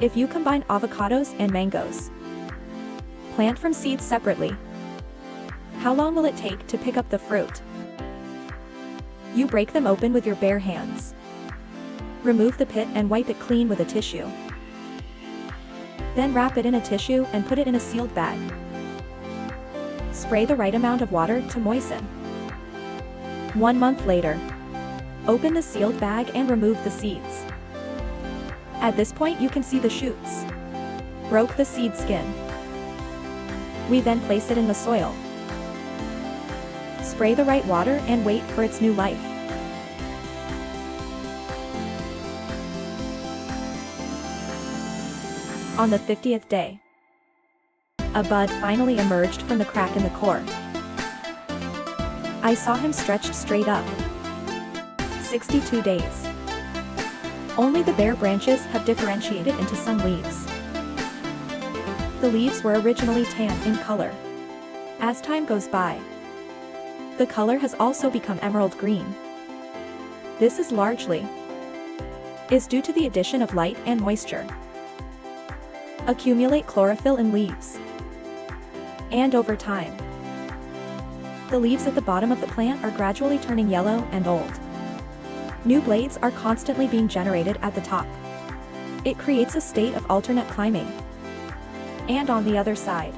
If you combine avocados and mangoes, plant from seeds separately, how long will it take to pick up the fruit? You break them open with your bare hands. Remove the pit and wipe it clean with a tissue. Then wrap it in a tissue and put it in a sealed bag. Spray the right amount of water to moisten. 1 month later, open the sealed bag and remove the seeds. At this point you can see the shoots. Broke the seed skin. We then place it in the soil. Spray the right water and wait for its new life. On the 50th day, a bud finally emerged from the crack in the core. I saw him stretched straight up. 62 days. Only the bare branches have differentiated into some leaves. The leaves were originally tan in color. As time goes by, the color has also become emerald green. This is largely due to the addition of light and moisture. Accumulate chlorophyll in leaves. And over time, the leaves at the bottom of the plant are gradually turning yellow and old. New blades are constantly being generated at the top. It creates a state of alternate climbing. And on the other side,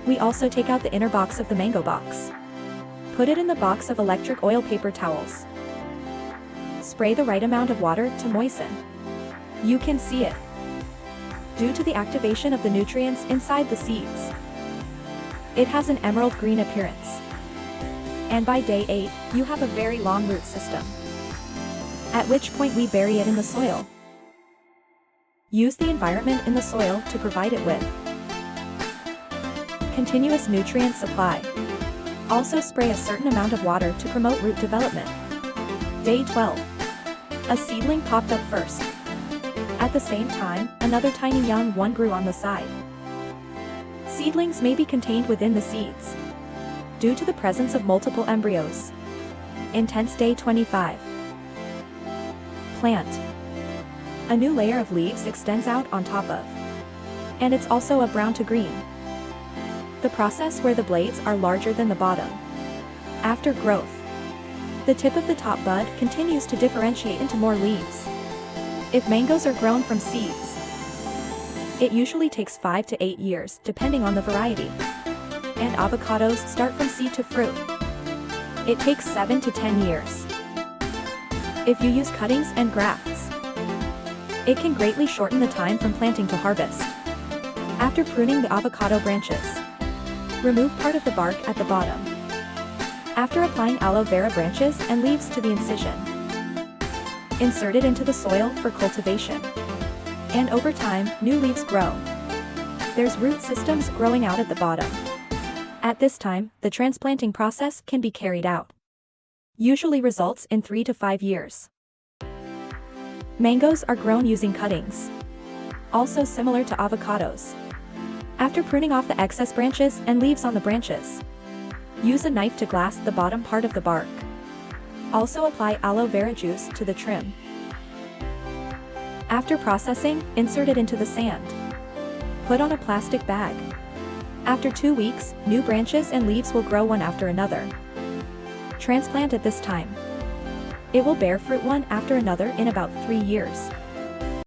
we also take out the inner box of the mango box. Put it in the box of electric oil paper towels. Spray the right amount of water to moisten. You can see it. Due to the activation of the nutrients inside the seeds, it has an emerald green appearance. And by day 8, you have a very long root system. At which point we bury it in the soil. Use the environment in the soil to provide it with continuous nutrient supply. Also spray a certain amount of water to promote root development. Day 12. A seedling popped up first. At the same time, another tiny young one grew on the side. Seedlings may be contained within the seeds due to the presence of multiple embryos. Intense day 25. Plant. A new layer of leaves extends out on top of, and it's also a brown to green. The process where the blades are larger than the bottom. After growth, the tip of the top bud continues to differentiate into more leaves. If mangoes are grown from seeds, it usually takes 5 to 8 years depending on the variety. And avocados start from seed to fruit. It takes 7 to 10 years. If you use cuttings and grafts, it can greatly shorten the time from planting to harvest. After pruning the avocado branches, remove part of the bark at the bottom. After applying aloe vera branches and leaves to the incision, insert it into the soil for cultivation. And over time, new leaves grow. There's root systems growing out at the bottom. At this time, the transplanting process can be carried out. Usually results in 3 to 5 years. Mangoes are grown using cuttings. Also similar to avocados. After pruning off the excess branches and leaves on the branches, use a knife to glass the bottom part of the bark. Also apply aloe vera juice to the trim. After processing, insert it into the sand. Put on a plastic bag. After 2 weeks, new branches and leaves will grow one after another. Transplant at this time. It will bear fruit one after another in about 3 years.